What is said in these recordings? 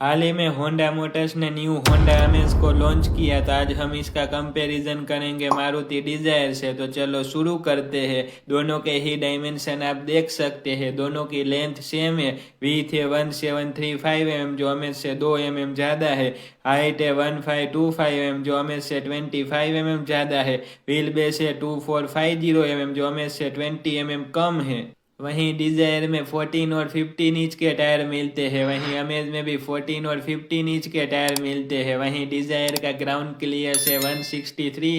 हाल ही में Honda Motors ने new Honda amaze को लॉन्च किया था। आज हम इसका कंपैरिजन करेंगे मारुति डिजायर से। तो चलो शुरू करते हैं। दोनों के ही डायमेंशन आप देख सकते हैं, दोनों की लेंथ सेम है। विड्थ है 1735 जो अमेज से 2 ज़्यादा है। हाइट है 1525 जो अमेज से 25 ज़्यादा है। व्हील बेस है 2450 जो अमेज से 20 कम है। वहीं डिजायर में 14 और 15 इंच के टायर मिलते हैं। वहीं अमेज में भी 14 और 15 इंच के टायर मिलते हैं। वहीं डिजायर का ग्राउंड क्लियरेंस है 163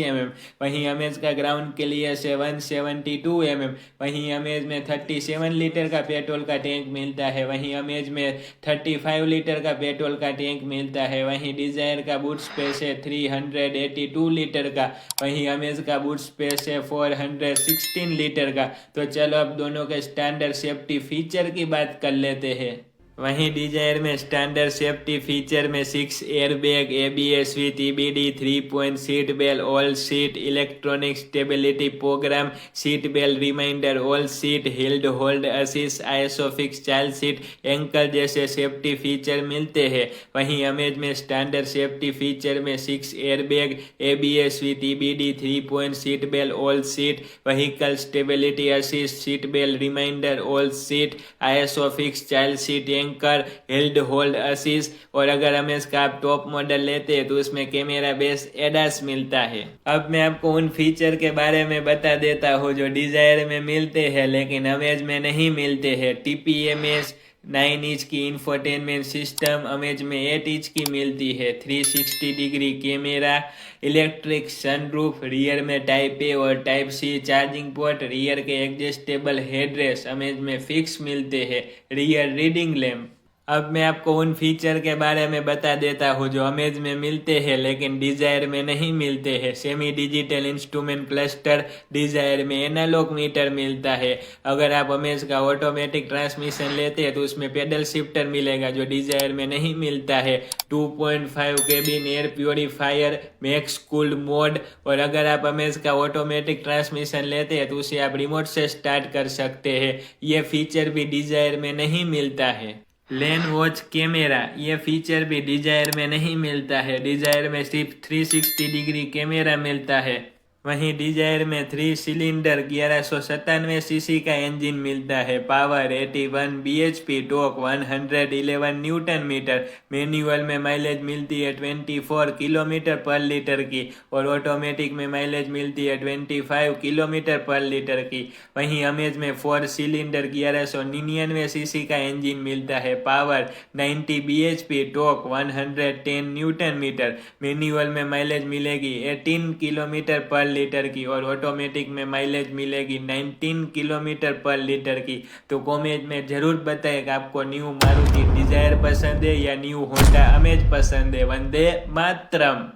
वहीं अमेज का ग्राउंड क्लियरेंस है 172 वहीं अमेज में 37 लीटर का पेट्रोल का टैंक मिलता है। वहीं अमेज में 35 लीटर का पेट्रोल का टैंक मिलता है। वहीं डिजायर का बूट स्पेस है 382 लीटर का। वहीं अमेज का बूट स्पेस है 416 लीटर का। तो चलो अब दोनों के स्टैंडर्ड सेफ्टी फीचर की बात कर लेते हैं। वहीं डिजायर में स्टैंडर्ड सेफ्टी फीचर में 6 airbag, ABS with EBD, 3 seat belt, all seat, electronic stability program, seat belt reminder, all seat, hill hold assist, isofix child seat, anchor जैसे सेफ्टी फीचर मिलते हैं। वहीं अमेज में स्टैंडर्ड सेफ्टी फीचर में 6 airbag, ABS with EBD, 3 seat belt, all seat, vehicle stability assist, seat belt reminder, all seat, isofix child seat, anchor, hill hold assist. और अगर हम इसका आप टॉप मॉडल लेते हैं तो उसमें कैमरा बेस एडास मिलता है। अब मैं आपको उन फीचर के बारे में बता देता हूँ जो डिजायर में मिलते हैं लेकिन अमेज में नहीं मिलते हैं। TPMS 9 इंच की इंफोटेनमेंट सिस्टम अमेज में 8 इंच की मिलती है। 360 degree camera, electric sunroof, rear में टाइप ए और type C charging port, rear के एडजस्टेबल हेडरेस्ट अमेज में फिक्स मिलते हैं। Rear reading lamp. अब मैं आपको उन फीचर के बारे में बता देता हूँ जो अमेज में मिलते हैं लेकिन डिजायर में नहीं मिलते हैं। Semi digital instrument cluster, Dzire में एनालॉग मीटर मिलता है। अगर आप अमेज का ऑटोमेटिक ट्रांसमिशन लेते हैं तो उसमें पेडल शिफ्टर मिलेगा जो डिजायर में नहीं मिलता है। 2.5 cabin air purifier, max cooled mode. और अगर आप अमेज का ऑटोमेटिक ट्रांसमिशन लेते हैं तो उसे आप रिमोट से स्टार्ट कर सकते हैं। ये फीचर भी डिजायर में नहीं मिलता है। लेन वॉच कैमरा, ये फीचर भी डिजायर में नहीं मिलता है। डिजायर में सिर्फ 360 डिग्री कैमरा मिलता है। वहीं डिजायर में 3 सिलेंडर 1197 सीसी का इंजन मिलता है। Power 81 bhp, torque 111 newton metre. Manual में माइलेज मिलती है 24 किलोमीटर पर लीटर की और ऑटोमेटिक में माइलेज मिलती है 25 किलोमीटर पर लीटर की। वहीं अमेज में 4 सिलेंडर 1199 सीसी का इंजन मिलता है। Power 90 bhp, torque 110 newton metre. Manual में माइलेज मिलेगी 18 किलोमीटर पर लीटर की और ऑटोमेटिक में माइलेज मिलेगी 19 किलोमीटर पर लीटर की। तो कमेंट में जरूर बताएं कि आपको न्यू मारुति डिजायर पसंद है या न्यू होंडा अमेज पसंद है। वंदे मातरम।